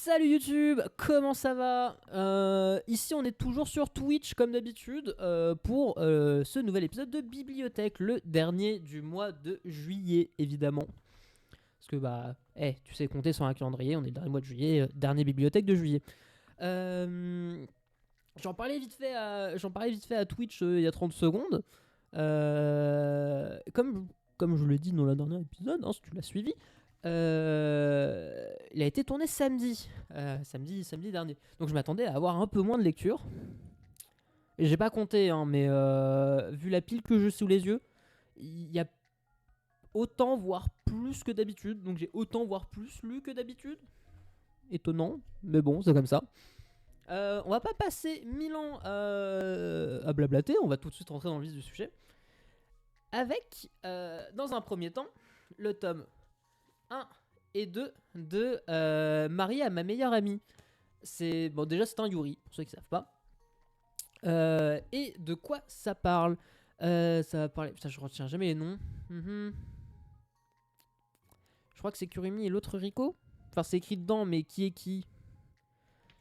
Salut YouTube, comment ça va? Ici on est toujours sur Twitch comme d'habitude pour ce nouvel épisode de Bibliothèque, le dernier du mois de juillet évidemment. Parce que tu sais compter sur un calendrier, on est le dernier mois de juillet, dernier Bibliothèque de juillet. J'en parlais vite fait à Twitch il y a 30 secondes. Comme je l'ai dit dans le dernier épisode, si tu l'as suivi. Il a été tourné samedi dernier. Donc je m'attendais à avoir un peu moins de lecture. Et j'ai pas compté, mais vu la pile que j'ai sous les yeux, il y a autant voire plus que d'habitude. Donc j'ai autant voire plus lu que d'habitude. Étonnant, mais bon, c'est comme ça. On va pas passer 1000 ans à blablater. On va tout de suite rentrer dans le vif du sujet. Avec, dans un premier temps, le tome 1 et 2 de Marié à ma meilleure amie. Déjà c'est un Yuri, pour ceux qui savent pas. Et de quoi ça parle? Ça va parler... Putain, je retiens jamais les noms. Je crois que c'est Kurumi et l'autre Riko. Enfin, c'est écrit dedans, mais qui est qui?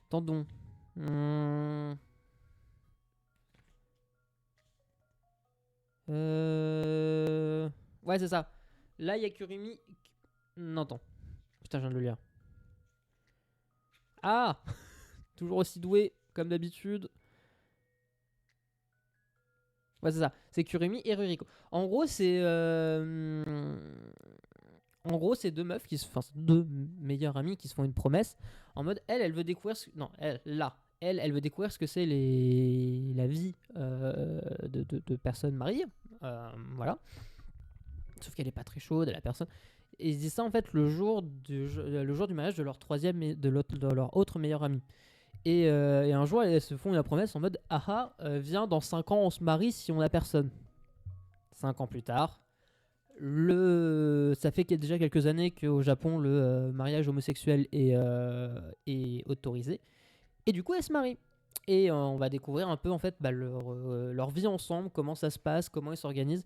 Attendons. Ouais, c'est ça. Là, il y a Kurumi... Non, attends. Putain, je viens de le lire. Ah toujours aussi doué, comme d'habitude. Ouais, c'est ça. C'est Kurumi et Ruriko. En gros, c'est deux meufs c'est deux meilleures amies qui se font une promesse. En mode, elle veut découvrir elle veut découvrir ce que c'est la vie de personnes mariées. Voilà. Sauf qu'elle est pas très chaude, la personne. Et ils disent ça en fait le jour du mariage de leur de leur autre meilleure amie. Et un jour, elles se font la promesse en mode viens, dans 5 ans, on se marie si on a personne. 5 ans plus tard, ça fait déjà quelques années qu'au Japon, le mariage homosexuel est autorisé. Et du coup, elles se marient. Et on va découvrir un peu en fait leur vie ensemble, comment ça se passe, comment ils s'organisent.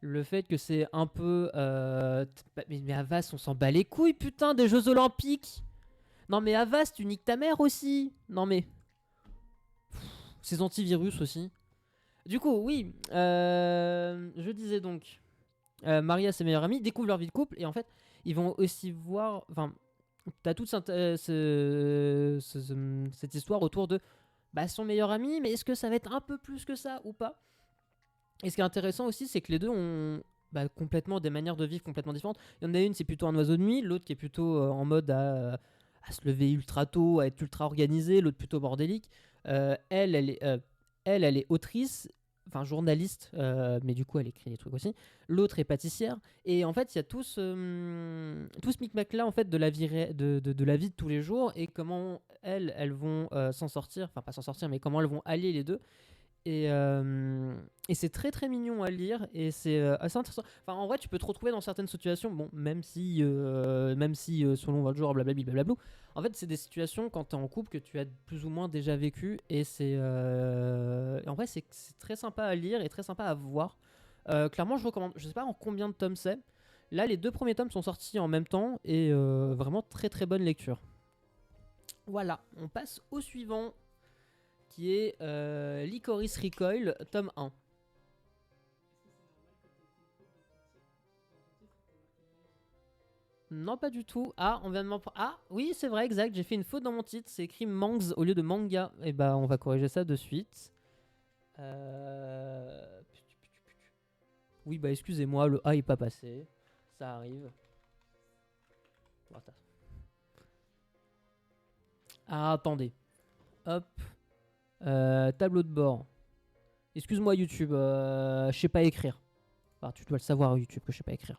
Le fait que c'est un peu... mais Havas, on s'en bat les couilles, putain, des Jeux Olympiques. Non mais Avast, tu niques ta mère aussi. Non mais... Ces antivirus aussi. Du coup, oui. Je disais donc... Maria et ses meilleurs amis découvrent leur vie de couple. Et en fait, ils vont aussi voir... Enfin, t'as toute cette histoire autour de... son meilleur ami, mais est-ce que ça va être un peu plus que ça ou pas? Et ce qui est intéressant aussi, c'est que les deux ont... complètement des manières de vivre complètement différentes. Il y en a une, c'est plutôt un oiseau de nuit. L'autre qui est plutôt en mode à se lever ultra tôt, à être ultra organisée, l'autre plutôt bordélique. Elle est autrice, enfin journaliste, mais du coup elle écrit des trucs aussi. L'autre est pâtissière. Et en fait, il y a tout ce micmac-là en fait, de la vie de la vie de tous les jours et comment elles vont s'en sortir, enfin pas s'en sortir, mais comment elles vont allier les deux. Et c'est très très mignon à lire et c'est assez intéressant. Enfin, en vrai, tu peux te retrouver dans certaines situations. Bon, même si selon votre genre, blablabla. En fait, c'est des situations quand t'es en couple que tu as plus ou moins déjà vécu. Et c'est en vrai, c'est très sympa à lire et très sympa à voir. Clairement, je recommande. Je sais pas en combien de tomes c'est. Là, les 2 premiers tomes sont sortis en même temps et vraiment très très bonne lecture. Voilà, on passe au suivant, qui est Licorice Recoil, tome 1. Non, pas du tout. On vient de m'en... oui, c'est vrai, exact. J'ai fait une faute dans mon titre. C'est écrit Mangs au lieu de manga. Et on va corriger ça de suite. Oui, excusez-moi, le A est pas passé. Ça arrive. Attendez. Hop. Tableau de bord. Excuse-moi YouTube, je sais pas écrire. Tu dois le savoir YouTube que je sais pas écrire.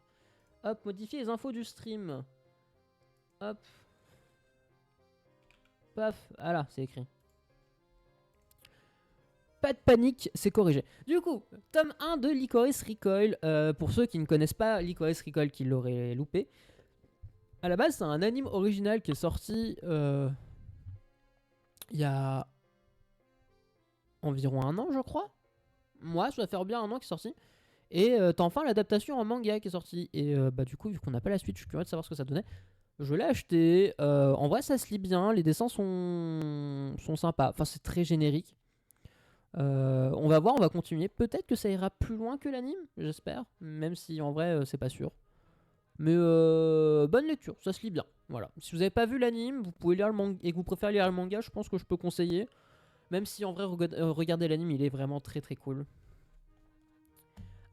Hop, modifier les infos du stream. Hop. Paf, voilà, c'est écrit. Pas de panique, c'est corrigé. Du coup, tome 1 de Licorice Recoil. Pour ceux qui ne connaissent pas Licorice Recoil, qui l'auraient loupé. À la base, c'est un anime original qui est sorti il y a environ 1 an, je crois. Moi, ça va faire bien 1 an qu'il est sorti. Et t'as enfin l'adaptation en manga qui est sortie. Et du coup, vu qu'on n'a pas la suite, je suis curieux de savoir ce que ça donnait. Je l'ai acheté. En vrai, ça se lit bien. Les dessins sont sympas. Enfin, c'est très générique. On va voir, on va continuer. Peut-être que ça ira plus loin que l'anime, j'espère. Même si en vrai, c'est pas sûr. Mais bonne lecture, ça se lit bien. Voilà. Si vous n'avez pas vu l'anime, vous pouvez lire le manga et que vous préférez lire le manga, je pense que je peux conseiller. Même si en vrai, regardez l'anime, il est vraiment très très cool.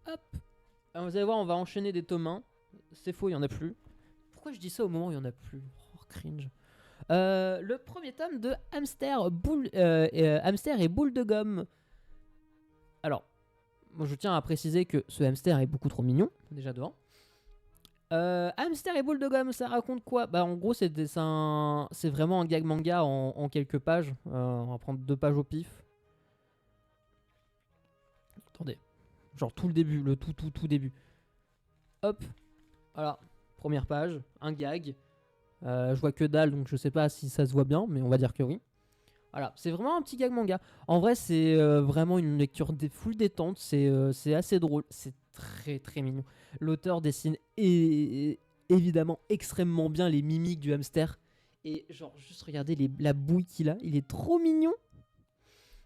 Hop. Alors, vous allez voir, on va enchaîner des tomes 1. C'est faux, il y en a plus. Pourquoi je dis ça au moment où il y en a plus? Oh, cringe. Le premier tome de Hamster et Boule de Gomme. Alors, moi je tiens à préciser que ce hamster est beaucoup trop mignon, déjà devant. Hamster et Boule de Gomme, ça raconte quoi? Bah en gros c'est vraiment un gag manga en quelques pages. On va prendre 2 pages au pif. Attendez, genre tout le début, le tout début. Hop, voilà, première page, un gag. Je vois que dalle donc je sais pas si ça se voit bien, mais on va dire que oui. Voilà, c'est vraiment un petit gag manga. En vrai, c'est vraiment une lecture full détente. C'est assez drôle. C'est très très mignon. L'auteur dessine évidemment extrêmement bien les mimiques du hamster. Et genre, juste regardez la bouille qu'il a. Il est trop mignon.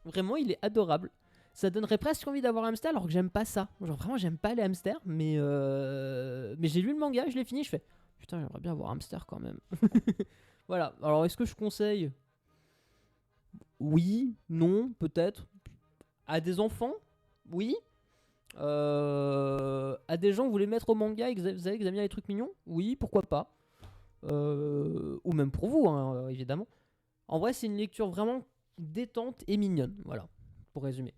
Vraiment, il est adorable. Ça donnerait presque envie d'avoir un hamster alors que j'aime pas ça. Genre, vraiment, j'aime pas les hamsters. Mais j'ai lu le manga, je l'ai fini. Je fais putain, j'aimerais bien avoir un hamster quand même. Voilà. Alors, est-ce que je conseille? Oui, non, peut-être. À des enfants, oui. À des gens, vous voulez mettre au manga et que vous savez que vous aimez bien les trucs mignons, oui, pourquoi pas. Ou même pour vous, hein, évidemment. En vrai, c'est une lecture vraiment détente et mignonne, voilà, pour résumer.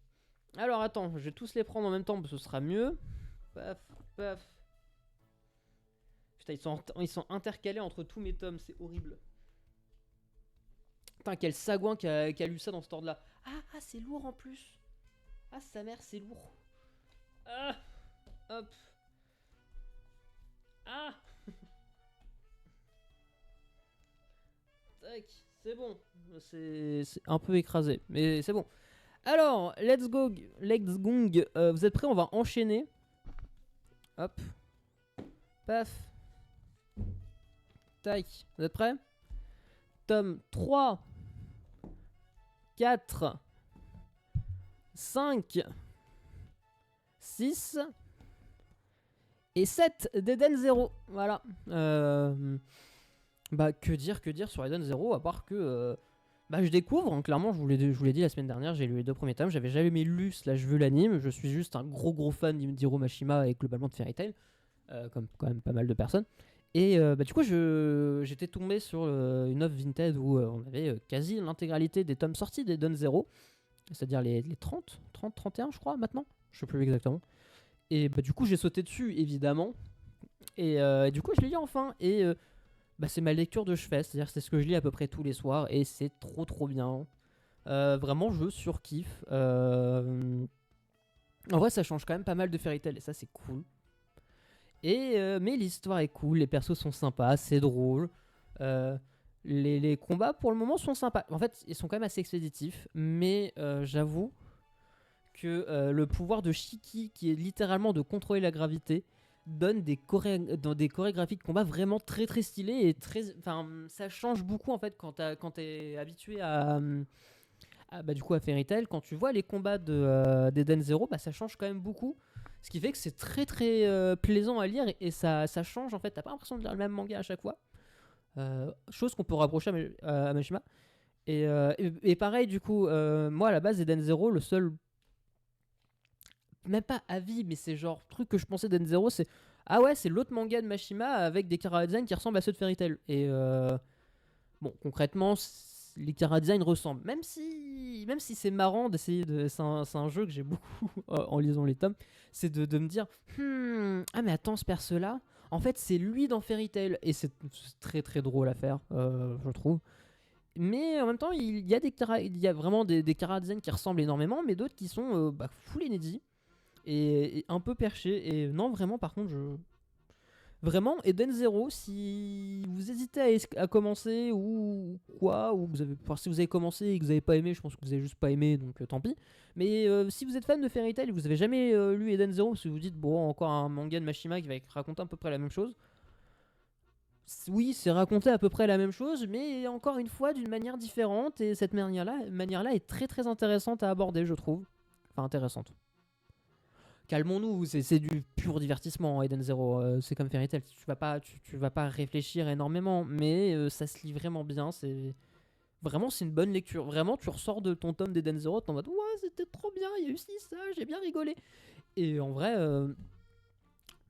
Alors attends, je vais tous les prendre en même temps parce que ce sera mieux. Paf, paf. Putain, ils sont intercalés entre tous mes tomes, c'est horrible. Putain, quel sagouin qui a lu ça dans cet ordre-là. Ah, c'est lourd en plus. Ah, sa mère, c'est lourd. Ah, hop. Ah, tac, c'est bon. C'est un peu écrasé, mais c'est bon. Alors, let's gong. Vous êtes prêts? On va enchaîner. Hop, paf, tac. Vous êtes prêts? Tome 3, 4, 5, 6 et 7 d'Eden Zero. Voilà. Bah, que dire sur Eden Zero, à part que bah, je découvre, hein, clairement, je vous l'ai dit la semaine dernière, j'ai lu les 2 premiers tomes, j'avais jamais lu je veux l'anime, je suis juste un gros fan d'Hiro Mashima et globalement de Fairy Tail, comme quand même pas mal de personnes. Et bah, du coup, j'étais tombé sur une offre Vinted où on avait quasi l'intégralité des tomes sortis d'Eden Zero, c'est-à-dire les 30, 31 je crois maintenant, je sais plus exactement. Et bah, du coup, j'ai sauté dessus, évidemment. Et du coup, je l'ai lu enfin. Et bah, c'est ma lecture de chevet, c'est-à-dire que c'est ce que je lis à peu près tous les soirs. Et c'est trop bien. Vraiment, je surkiffe. En vrai, ça change quand même pas mal de Fairy Tail. Et ça, c'est cool. Mais l'histoire est cool, les persos sont sympas, c'est drôle. Les combats, pour le moment, sont sympas. En fait, ils sont quand même assez expéditifs. Mais j'avoue que le pouvoir de Shiki, qui est littéralement de contrôler la gravité, donne dans des chorégraphies de combat vraiment très stylées et enfin, ça change beaucoup en fait quand t'es habitué bah, du coup à Fairy Tail. Quand tu vois les combats d'Eden Zero, bah, ça change quand même beaucoup, ce qui fait que c'est très plaisant à lire et ça change en fait. T'as pas l'impression de lire le même manga à chaque fois, chose qu'on peut rapprocher à Mashima. Et pareil, du coup, moi à la base, Eden Zero, le seul, même pas avis, mais c'est genre truc que je pensais d'Eden Zero, c'est ah ouais, c'est l'autre manga de Mashima avec des chara design qui ressemblent à ceux de Fairy Tail. Et bon, concrètement, les chara design ressemblent. Même si c'est marrant d'essayer de. C'est un jeu que j'ai beaucoup en lisant les tomes, c'est de me dire ah, mais attends, ce perso-là, en fait, c'est lui dans Fairy Tail. Et c'est très drôle à faire, je trouve. Mais en même temps, il y a vraiment des chara design qui ressemblent énormément, mais d'autres qui sont full inédits et un peu perché. Et non, vraiment, par contre, vraiment, Eden Zero, si vous hésitez à commencer ou quoi, ou si vous avez commencé et que vous avez pas aimé, je pense que vous avez juste pas aimé, donc tant pis. Mais si vous êtes fan de Fairy Tail et vous avez jamais lu Eden Zero, parce que vous dites, bon, encore un manga de Mashima qui va raconter à peu près la même chose, Oui, c'est raconté à peu près la même chose, mais encore une fois d'une manière différente, et cette manière-là est très très intéressante à aborder, je trouve. Enfin, intéressante. Calmons-nous, c'est du pur divertissement, Eden Zero. C'est comme Fairy Tail, tu vas pas réfléchir énormément, mais ça se lit vraiment bien. C'est une bonne lecture. Vraiment, tu ressors de ton tome d'Eden Zero, t'es en mode ouais, c'était trop bien, il y a eu ci, ça, j'ai bien rigolé. Et en vrai,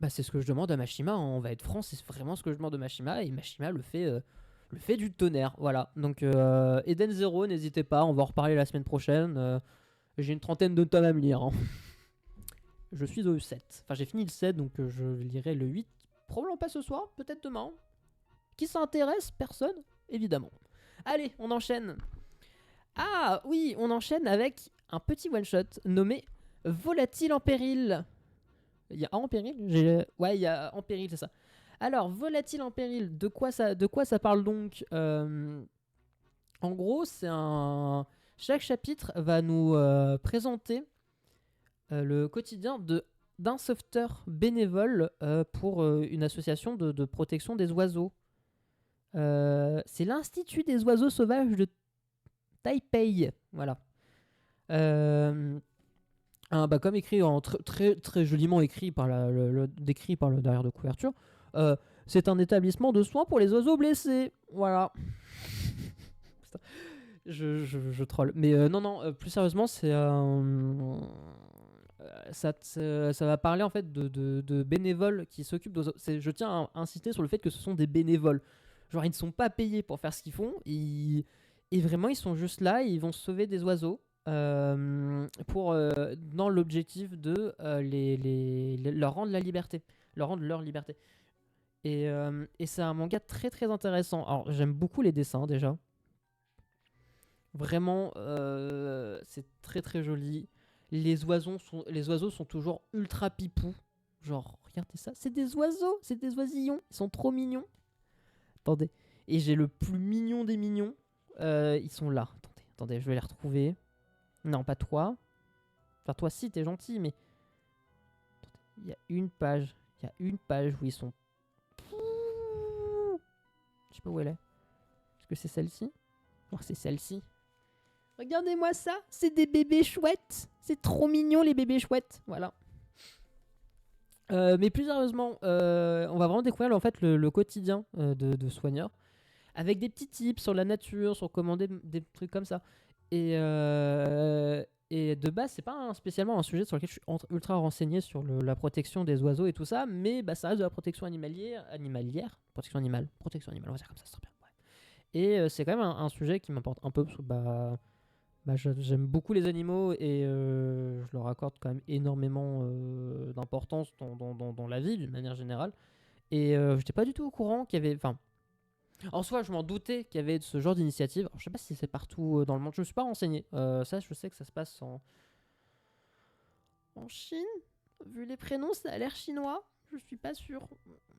bah, c'est ce que je demande à Mashima, hein. On va être franc, c'est vraiment ce que je demande à Mashima, et Mashima le fait du tonnerre. Voilà. Donc, Eden Zero, n'hésitez pas, on va en reparler la semaine prochaine. J'ai une trentaine de tomes à me lire, hein. Je suis au 7. Enfin, j'ai fini le 7, donc je lirai le 8. Probablement pas ce soir, peut-être demain. Qui s'intéresse? Personne, évidemment. Allez, on enchaîne. Ah oui, on enchaîne avec un petit one-shot nommé Volatile en péril. Il y a en péril? Ouais, il y a en péril, c'est ça. Alors, Volatile en péril, de quoi ça parle donc? En gros, c'est un... Chaque chapitre va nous présenter le quotidien d'un sauveteur bénévole pour une association de protection des oiseaux. C'est l'Institut des oiseaux sauvages de Taipei. Voilà. Bah, comme écrit très, très joliment écrit par décrit par le derrière de couverture, euh, c'est un établissement de soins pour les oiseaux blessés. Voilà. Je troll. Mais non, plus sérieusement, ça va parler en fait de bénévoles qui s'occupent d'oiseaux. Je tiens à insister sur le fait que ce sont des bénévoles. Genre, ils ne sont pas payés pour faire ce qu'ils font. Et vraiment, ils sont juste là, ils vont sauver des oiseaux dans l'objectif de leur rendre la liberté. Leur rendre leur liberté. Et c'est un manga très très intéressant. Alors, j'aime beaucoup les dessins déjà. Vraiment, c'est très très joli. Les oiseaux sont toujours ultra pipous. Genre, regardez ça, c'est des oiseaux, c'est des oisillons. Ils sont trop mignons. Attendez. Et j'ai le plus mignon des mignons. Ils sont là. Attendez, je vais les retrouver. Non, pas toi. Enfin, toi, si, t'es gentil, mais... Il y a une page. Il y a une page où ils sont... Je sais pas où elle est. Est-ce que c'est celle-ci? Oh, c'est celle-ci. Regardez-moi ça, c'est des bébés chouettes. C'est trop mignon les bébés chouettes. Voilà. Mais plus sérieusement, on va vraiment découvrir en fait le quotidien de soigneurs avec des petits tips sur la nature, sur comment des trucs comme ça. Et de base, c'est pas spécialement un sujet sur lequel je suis ultra renseigné sur la protection des oiseaux et tout ça, mais bah, ça reste de la protection protection animale, on va dire comme ça, c'est très bien. Ouais. Et c'est quand même un sujet qui m'importe un peu parce que j'aime beaucoup les animaux et je leur accorde quand même énormément d'importance dans la vie d'une manière générale. Et je n'étais pas du tout au courant qu'il y avait... Enfin, en soi, je m'en doutais qu'il y avait ce genre d'initiative. Alors, je sais pas si c'est partout dans le monde, je ne me suis pas renseigné. Ça, je sais que ça se passe en Chine. Vu les prénoms, ça a l'air chinois. Je suis pas sûr.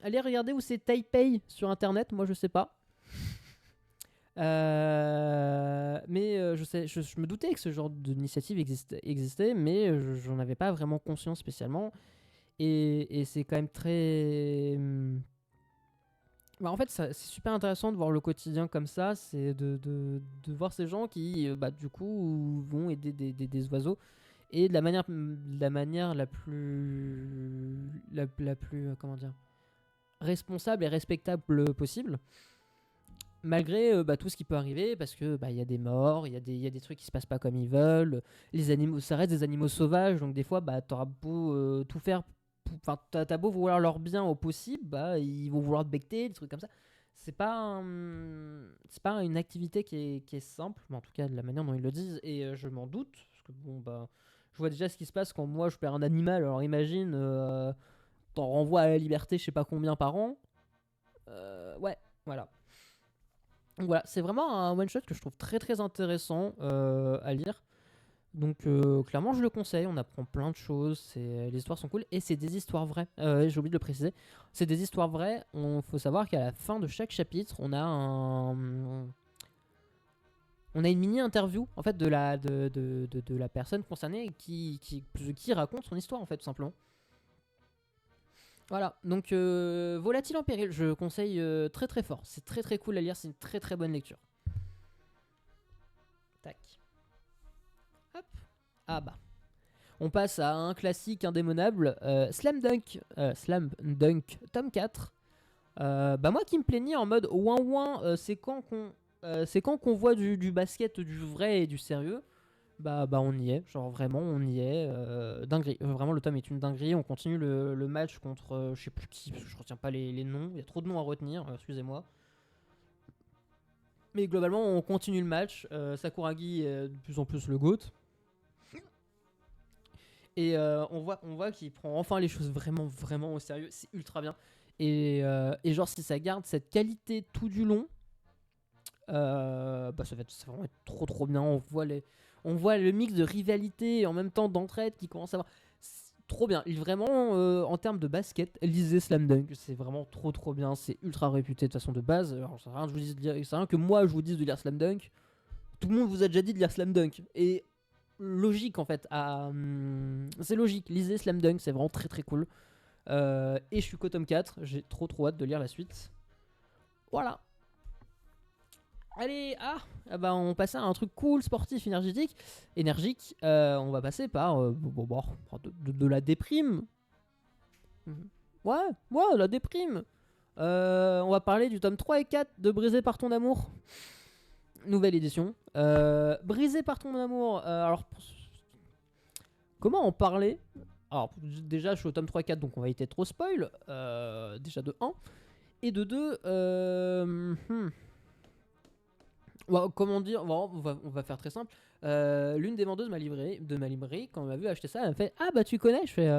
Allez regarder où c'est Taipei sur internet, moi je sais pas. Mais je me doutais que ce genre d'initiative existait, mais j'en avais pas vraiment conscience spécialement. Et c'est quand même très. Bah, en fait, c'est super intéressant de voir le quotidien comme ça. C'est de voir ces gens qui, bah, du coup, vont aider des oiseaux. Et de la manière la plus. La plus. Comment dire? Responsable et respectable possible. Malgré bah, tout ce qui peut arriver, parce que bah, y a des morts, il y a des trucs qui se passent pas comme ils veulent, les animaux, ça reste des animaux sauvages, donc des fois bah, t'auras beau tout faire, enfin t'as beau vouloir leur bien au possible, bah, ils vont vouloir te becter, des trucs comme ça. C'est pas une activité qui est simple, mais en tout cas de la manière dont ils le disent, et je m'en doute, parce que bon bah, je vois déjà ce qui se passe quand moi je perds un animal, alors imagine, t'en renvoies à la liberté je sais pas combien par an, ouais, voilà. Donc voilà, c'est vraiment un one shot que je trouve très très intéressant à lire. Donc clairement je le conseille, on apprend plein de choses, les histoires sont cool et c'est des histoires vraies. J'ai oublié de le préciser, c'est des histoires vraies. Il faut savoir qu'à la fin de chaque chapitre, on a une mini interview en fait de la personne concernée qui raconte son histoire en fait tout simplement. Voilà, donc Volatile en péril, je conseille très très fort. C'est très très cool à lire, c'est une très très bonne lecture. Tac. Hop. Ah bah. On passe à un classique indémodable, Slam Dunk tome 4. Bah moi qui me plaignais en mode ouin ouin, c'est quand qu'on voit du basket, du vrai et du sérieux. Bah on y est, genre vraiment on y est, dinguerie, vraiment le tome est une dinguerie, on continue le match contre je sais plus qui, parce que je retiens pas les noms, il y a trop de noms à retenir, excusez-moi. Mais globalement on continue le match, Sakuragi est de plus en plus le GOAT, et on voit qu'il prend enfin les choses vraiment vraiment au sérieux, c'est ultra bien. Et genre si ça garde cette qualité tout du long, bah ça va vraiment être trop trop bien, on voit le mix de rivalité et en même temps d'entraide qui commence à avoir. C'est trop bien. Vraiment, en termes de basket, lisez Slam Dunk. C'est vraiment trop trop bien. C'est ultra réputé de façon de base. Alors, c'est rien, que moi je vous dise de lire Slam Dunk. Tout le monde vous a déjà dit de lire Slam Dunk. Et logique en fait. C'est logique. Lisez Slam Dunk. C'est vraiment très très cool. Et je suis qu'au tome 4. J'ai trop trop hâte de lire la suite. Voilà. Allez, bah on passait à un truc cool, sportif, énergique. On va passer par de la déprime. Ouais, la déprime. On va parler du tome 3 et 4 de Brisé par ton amour. Nouvelle édition. Brisé par ton amour. Alors, comment en parler? Alors, déjà, je suis au tome 3 et 4, donc on va éviter trop spoil. Déjà de 1. Et de 2, comment dire, on va faire très simple. L'une des vendeuses de ma librairie, quand elle m'a vu acheter ça, elle m'a fait ah bah tu connais. Je fais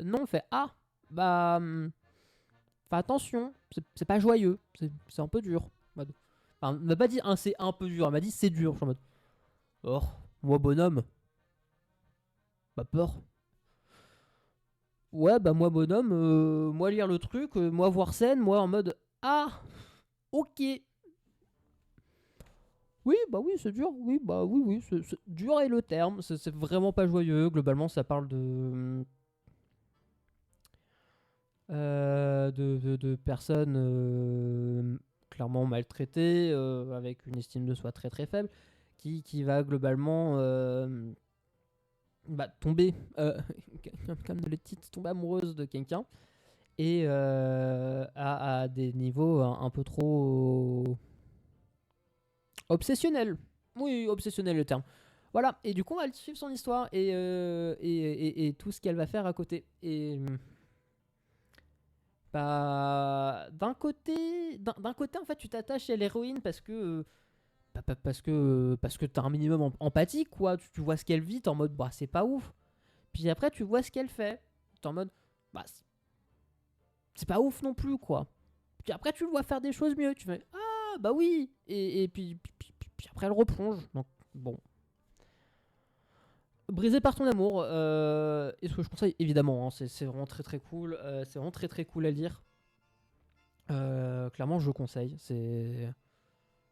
non. Elle fait ah bah fais attention, c'est pas joyeux, c'est un peu dur. Enfin, elle m'a pas dit c'est un peu dur, elle m'a dit c'est dur. Je suis en mode oh moi bonhomme, pas peur. Ouais bah moi bonhomme, moi lire le truc, moi voir scène, moi en mode ah ok. Oui, c'est dur. Oui, c'est dur est le terme. C'est vraiment pas joyeux. Globalement, ça parle de personnes clairement maltraitées, avec une estime de soi très très faible, qui va globalement tomber, comme le titre, tomber amoureuse de quelqu'un, et à des niveaux un peu trop obsessionnel. Oui, obsessionnel le terme. Voilà, et du coup, on va suivre son histoire et tout ce qu'elle va faire à côté. Et bah, d'un côté, en fait, tu t'attaches à l'héroïne parce que t'as un minimum empathie, quoi. Tu vois ce qu'elle vit, t'es en mode, bah, c'est pas ouf. Puis après, tu vois ce qu'elle fait, t'es en mode, bah, c'est pas ouf non plus, quoi. Puis après, tu le vois faire des choses mieux. Tu fais, ah, bah oui. Et puis après, elle replonge. Donc, bon. Brisé par ton amour, et ce que je conseille évidemment, hein, c'est vraiment très très cool, c'est vraiment très très cool à lire. Clairement, je conseille.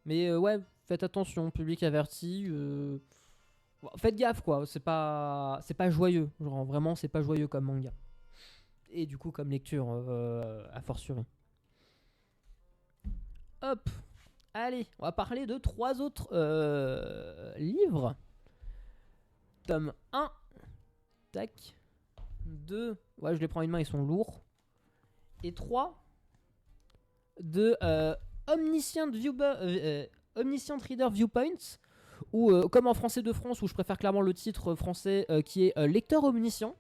Mais ouais, faites attention, public averti. Faites gaffe quoi, c'est pas joyeux, genre vraiment c'est pas joyeux comme manga. Et du coup comme lecture, à fortiori. Hop, allez, on va parler de 3 autres livres. Tome 1, tac. 2, ouais, je les prends une main, ils sont lourds. Et 3, de Omniscient Reader Viewpoints, ou comme en français de France, où je préfère clairement le titre français, qui est Lecteur Omniscient,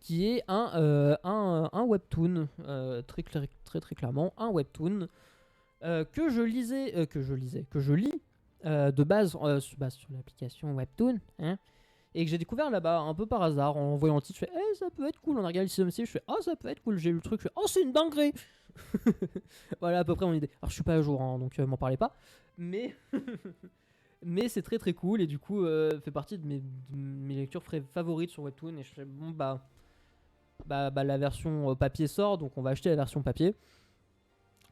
qui est un webtoon, très clairement, un webtoon que je lis de base, sur l'application Webtoon, hein, et que j'ai découvert là-bas un peu par hasard en voyant le titre. Je fais ça peut être cool. On a regardé le synopsis, je fais ça peut être cool. J'ai lu le truc, je fais c'est une dinguerie. Voilà à peu près mon idée. Alors je suis pas à jour, hein, donc m'en parlez pas, mais mais c'est très très cool, et du coup fait partie de mes lectures favorites sur Webtoon. Et je fais bon la version papier sort, donc on va acheter la version papier.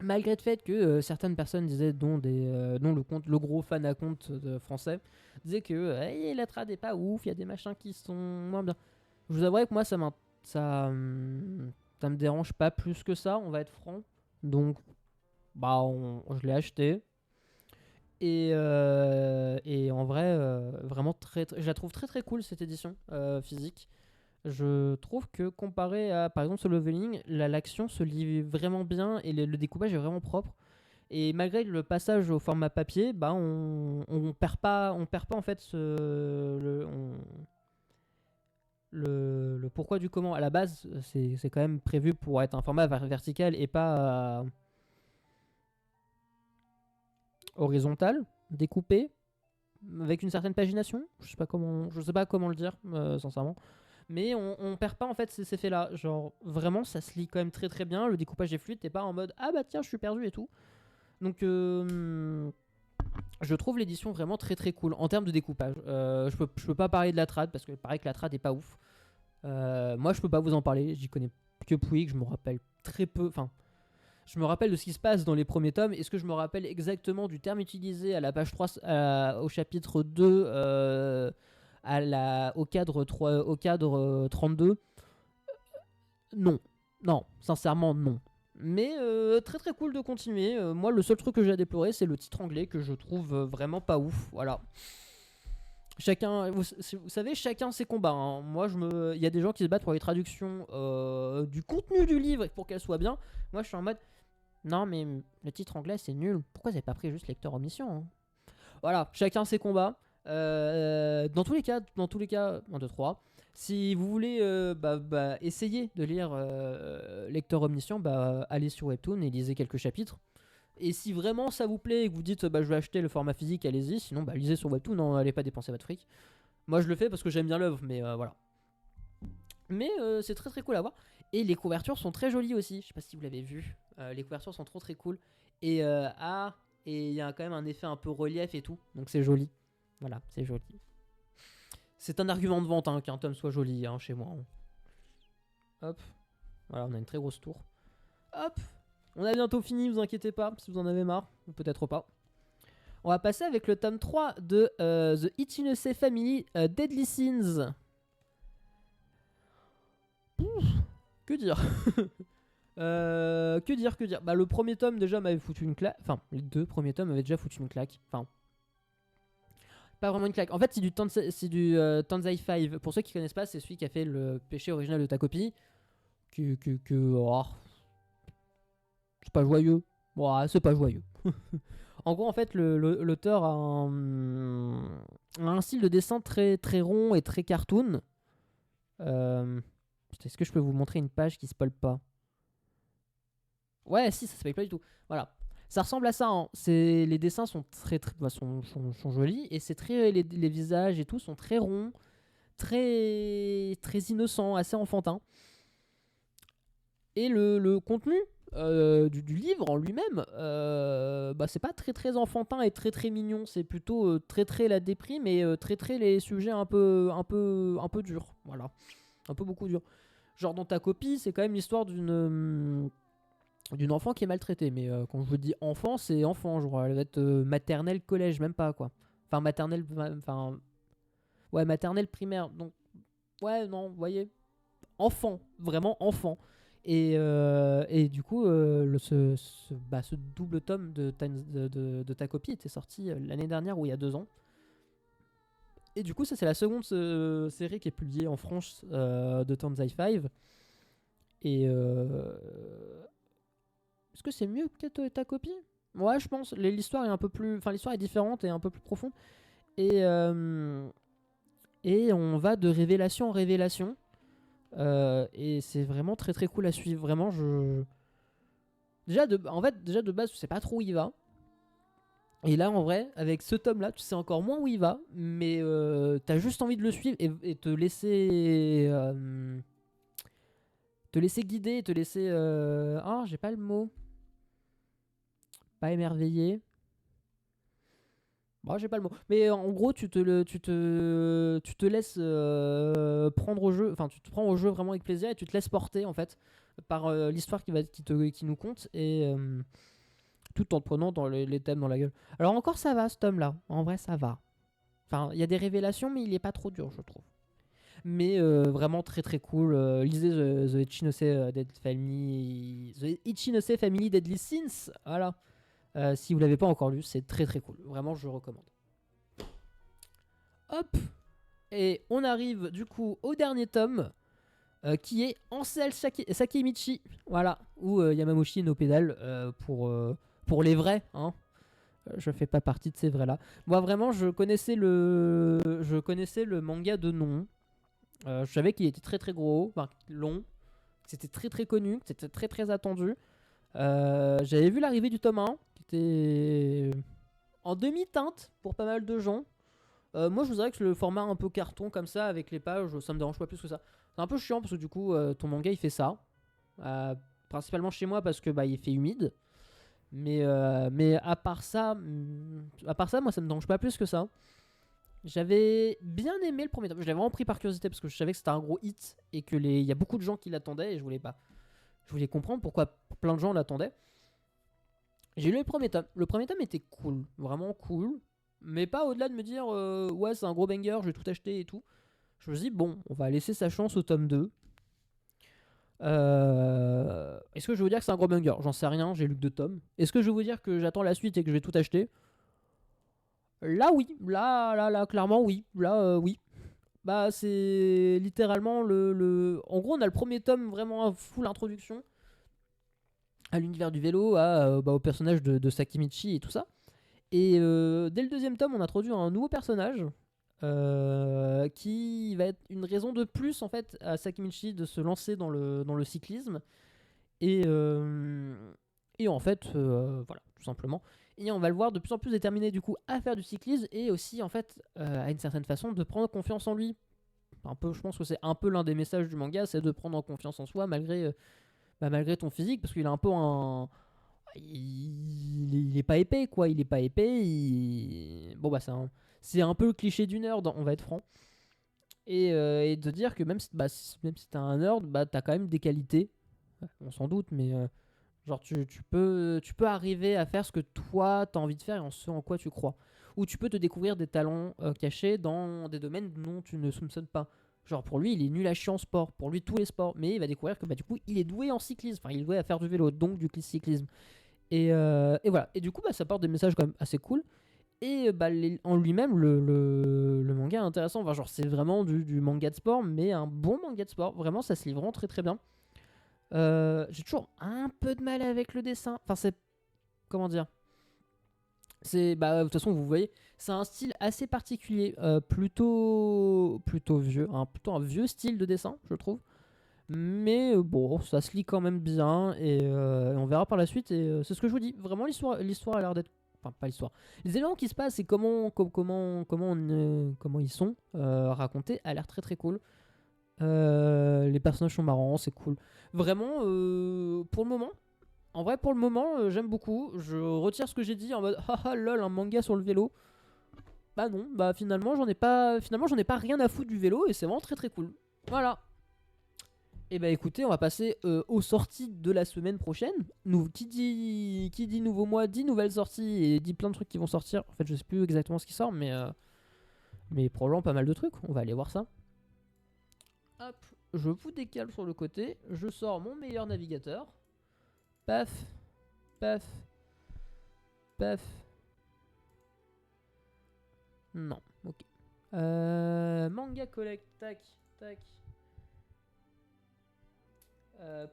Malgré le fait que certaines personnes disaient, dont le gros fan à compte français, disait que la trad est pas ouf, il y a des machins qui sont moins bien. Je vous avouerai que moi ça me dérange pas plus que ça, on va être franc. Donc, bah, je l'ai acheté. Et en vrai, vraiment, je la trouve très très cool cette édition physique. Je trouve que comparé à, par exemple, Solo Leveling, l'action se lit vraiment bien et le découpage est vraiment propre. Et malgré le passage au format papier, bah on perd pas en fait le pourquoi du comment. À la base, c'est quand même prévu pour être un format vertical et pas horizontal, découpé, avec une certaine pagination. Je sais pas comment le dire, sincèrement. Mais on perd pas en fait ces effets-là. Genre vraiment, ça se lit quand même très très bien. Le découpage est fluide. T'es pas en mode ah bah tiens, je suis perdu et tout. Donc je trouve l'édition vraiment très très cool en termes de découpage. Je peux pas parler de la trad parce que pareil que la trad est pas ouf. Moi, je peux pas vous en parler. J'y connais que Pouic. Je me rappelle très peu. Enfin, je me rappelle de ce qui se passe dans les premiers tomes. Est-ce que je me rappelle exactement du terme utilisé à la page 3, au chapitre 2, au cadre 3, au cadre 32? Non. Non, sincèrement, non. Mais très très cool de continuer. Moi, le seul truc que j'ai à déplorer, c'est le titre anglais que je trouve vraiment pas ouf. Voilà. Chacun, vous savez, chacun ses combats. Hein. Moi, il y a des gens qui se battent pour les traductions du contenu du livre et pour qu'elle soit bien. Moi, je suis en mode, non, mais le titre anglais, c'est nul. Pourquoi vous avez pas pris juste lecteur omniscient hein. Voilà, chacun ses combats. Dans tous les cas, 1, 2, 3. Si vous voulez essayer de lire lecteur omniscient, allez sur Webtoon et lisez quelques chapitres. Et si vraiment ça vous plaît et que vous dites je vais acheter le format physique, allez-y. Sinon, lisez sur Webtoon, n'allez pas dépenser votre fric. Moi, je le fais parce que j'aime bien l'œuvre, mais voilà. Mais c'est très très cool à voir. Et les couvertures sont très jolies aussi. Je sais pas si vous l'avez vu. Les couvertures sont trop très cool. Et il y a quand même un effet un peu relief et tout. Donc c'est joli. Voilà, c'est joli. C'est un argument de vente qu'un tome soit joli chez moi. Hop. Voilà, on a une très grosse tour. Hop. On a bientôt fini, vous inquiétez pas, si vous en avez marre. Ou peut-être pas. On va passer avec le tome 3 de The Ichinose Family Deadly Sins. Que dire que dire le premier tome déjà m'avait foutu une claque. Enfin, les 2 premiers tomes m'avaient déjà foutu une claque. Enfin, pas vraiment une claque. En fait, c'est du Tanzai 5. Pour ceux qui connaissent pas, c'est celui qui a fait le péché original de ta copie. C'est pas joyeux. C'est pas joyeux. En gros, en fait, l'auteur a un style de dessin très, très rond et très cartoon. Est-ce que je peux vous montrer une page qui spoil pas? Ouais, si, ça spoil pas du tout. Voilà. Ça ressemble à ça. Hein. Les dessins sont très, très sont jolis et c'est très les visages et tout sont très ronds, très, très innocents, assez enfantins. Et le contenu du livre en lui-même, c'est pas très très enfantin et très très mignon. C'est plutôt très très la déprime et très très les sujets un peu durs. Voilà, un peu beaucoup durs. Genre dans ta copie, c'est quand même l'histoire d'une enfant qui est maltraitée. Mais quand je vous dis enfant, c'est enfant. Genre elle va être maternelle, collège, même pas quoi. Enfin maternelle, ouais maternelle primaire. Donc ouais non, vous voyez, enfant, vraiment enfant. Et du coup, ce double tome de ta copie était sorti l'année dernière ou il y a 2 ans. Et du coup, ça c'est la seconde série qui est publiée en France de Tanzai 5. Et est-ce que c'est mieux peut-être ta copie? Ouais, je pense. L'histoire est un peu plus, enfin l'histoire est différente et un peu plus profonde. Et on va de révélation en révélation. Et c'est vraiment très très cool à suivre. Vraiment, déjà de base, tu sais pas trop où il va. Et là, en vrai, avec ce tome-là, tu sais encore moins où il va, mais t'as juste envie de le suivre et te laisser guider, te laisser j'ai pas le mot. Pas émerveillé. Bon, j'ai pas le mot. Mais en gros, tu te laisses prendre au jeu. Enfin, tu te prends au jeu vraiment avec plaisir et tu te laisses porter en fait par l'histoire qui nous conte et tout en te prenant dans les thèmes dans la gueule. Alors encore ça va ce tome là. En vrai ça va. Enfin, il y a des révélations mais il est pas trop dur je trouve. Mais vraiment très très cool. Lisez The Ichinose Dead Family. The Ichinose Family Deadly Sins. Voilà. Si vous l'avez pas encore lu, c'est très très cool. Vraiment, je recommande. Hop. Et on arrive du coup au dernier tome. Qui est Ansel Sakemichi. Voilà. Ou Yamamoshi no Pedal pour les vrais. Hein. Je fais pas partie de ces vrais là. Moi vraiment, je connaissais le manga de nom. Je savais qu'il était très très gros, enfin long, que c'était très très connu, que c'était très très attendu. J'avais vu l'arrivée du tome 1, qui était en demi-teinte pour pas mal de gens. Moi je vous dirais que le format un peu carton comme ça, avec les pages, ça me dérange pas plus que ça. C'est un peu chiant parce que du coup, ton manga il fait ça. Principalement chez moi parce que bah, il fait humide. Mais à part ça, moi ça me dérange pas plus que ça. J'avais bien aimé le premier tome. Je l'avais vraiment pris par curiosité parce que je savais que c'était un gros hit et que il y a beaucoup de gens qui l'attendaient et je voulais pas. Je voulais comprendre pourquoi plein de gens l'attendaient. J'ai lu le premier tome. Le premier tome était cool, vraiment cool, mais pas au-delà de me dire ouais c'est un gros banger, je vais tout acheter et tout. Je me suis dit bon, on va laisser sa chance au tome 2. Est-ce que je vais vous dire que c'est un gros banger? J'en sais rien, j'ai lu que 2 tomes. Est-ce que je vais vous dire que j'attends la suite et que je vais tout acheter? Là oui, là, clairement oui. Là oui. Bah c'est littéralement En gros on a le premier tome vraiment à full introduction à l'univers du vélo, au personnage de Sakimichi et tout ça. Et dès le deuxième tome on introduit un nouveau personnage qui va être une raison de plus en fait à Sakimichi de se lancer dans le cyclisme. Et en fait, voilà, tout simplement. Et on va le voir de plus en plus déterminé du coup à faire du cyclisme et aussi en fait à une certaine façon de prendre confiance en lui. Un peu, je pense que c'est un peu l'un des messages du manga, c'est de prendre confiance en soi malgré ton physique, parce qu'il a un peu un, il est pas épais quoi, il est pas épais. Bon bah c'est un peu le cliché du nerd, on va être franc. Et de dire que même si t'es un nerd, bah t'as quand même des qualités. On s'en doute, mais genre, tu peux arriver à faire ce que toi, t'as envie de faire et en ce en quoi tu crois. Ou tu peux te découvrir des talents cachés dans des domaines dont tu ne soupçonnes pas. Genre, pour lui, il est nul à chier en sport. Pour lui, tous les sports. Mais il va découvrir que bah, du coup, il est doué en cyclisme. Enfin, il est doué à faire du vélo, donc du cyclisme. Et voilà. Et du coup, bah, ça porte des messages quand même assez cool. Et bah, en lui-même, le manga est intéressant. Enfin, genre, c'est vraiment du manga de sport, mais un bon manga de sport. Vraiment, ça se livre vraiment très très bien. J'ai toujours un peu de mal avec le dessin. Enfin, c'est. Comment dire? De toute façon, vous voyez, c'est un style assez particulier, plutôt vieux, plutôt un vieux style de dessin, je trouve. Mais bon, ça se lit quand même bien et on verra par la suite. Et c'est ce que je vous dis. Vraiment, l'histoire a l'air d'être. Enfin, pas l'histoire. Les éléments qui se passent et comment ils sont racontés a l'air très très cool. Les personnages sont marrants, c'est cool. Vraiment, pour le moment, en vrai, pour le moment, j'aime beaucoup. Je retire ce que j'ai dit en mode haha lol, un manga sur le vélo. Bah non, bah finalement j'en ai pas rien à foutre du vélo et c'est vraiment très très cool. Voilà. Et bah écoutez, on va passer aux sorties de la semaine prochaine. Qui dit nouveau mois dit nouvelles sorties et dit plein de trucs qui vont sortir. En fait, je sais plus exactement ce qui sort, mais probablement pas mal de trucs. On va aller voir ça. Hop, je vous décale sur le côté. Je sors mon meilleur navigateur. Paf, paf, paf. Non, ok. Manga collect, tac, tac.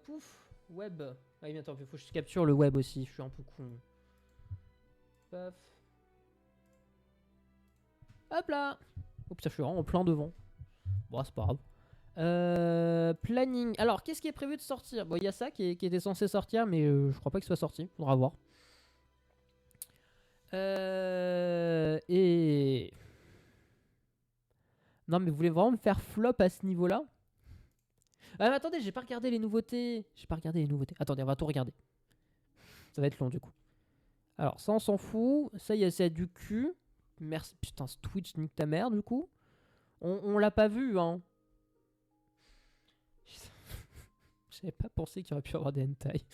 Pouf, web. Ah oui, mais attends, il faut que je capture le web aussi. Je suis un peu con. Paf. Hop là. Oh putain, je suis vraiment en plein devant. Bon, c'est pas grave. Planning. Alors, qu'est-ce qui est prévu de sortir? Bon, il y a ça qui était censé sortir, mais je crois pas qu'il soit sorti. Faudra voir. Et. Non, mais vous voulez vraiment me faire flop à ce niveau-là? Ah, mais attendez, j'ai pas regardé les nouveautés. Attendez, on va tout regarder. Ça va être long du coup. Alors, ça, on s'en fout. Ça, c'est du cul. Merci. Putain, ce Twitch nique ta mère du coup. On l'a pas vu, hein. J'avais pas pensé qu'il y aurait pu avoir des hentai.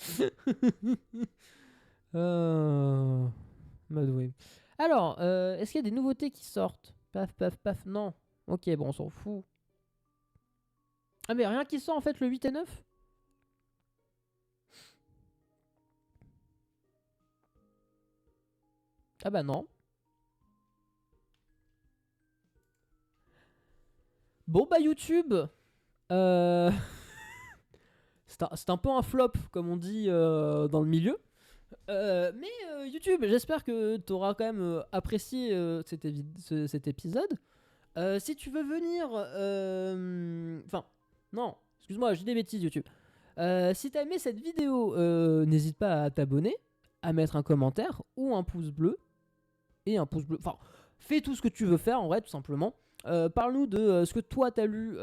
Mode oui. Alors, est-ce qu'il y a des nouveautés qui sortent? Paf, paf, paf. Non. Ok, bon, on s'en fout. Ah mais rien qui sort en fait le 8 et 9. Ah bah non. Bon bah YouTube, euh, c'est un peu un flop comme on dit dans le milieu. YouTube, j'espère que tu auras quand même apprécié cet épisode. Si tu veux venir... Enfin, non, excuse-moi, j'ai des bêtises YouTube. Si t'as aimé cette vidéo, n'hésite pas à t'abonner, à mettre un commentaire ou un pouce bleu. Et un pouce bleu. Enfin, fais tout ce que tu veux faire en vrai, tout simplement. Parle-nous de ce que toi t'as lu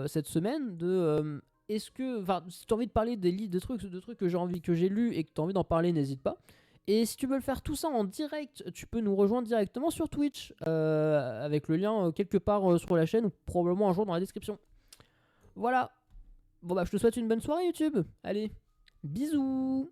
cette semaine. Est-ce que. Enfin, si tu as envie de parler des livres, de trucs que j'ai lus et que tu as envie d'en parler, n'hésite pas. Et si tu veux le faire tout ça en direct, tu peux nous rejoindre directement sur Twitch avec le lien quelque part sur la chaîne ou probablement un jour dans la description. Voilà. Bon bah je te souhaite une bonne soirée YouTube. Allez, bisous.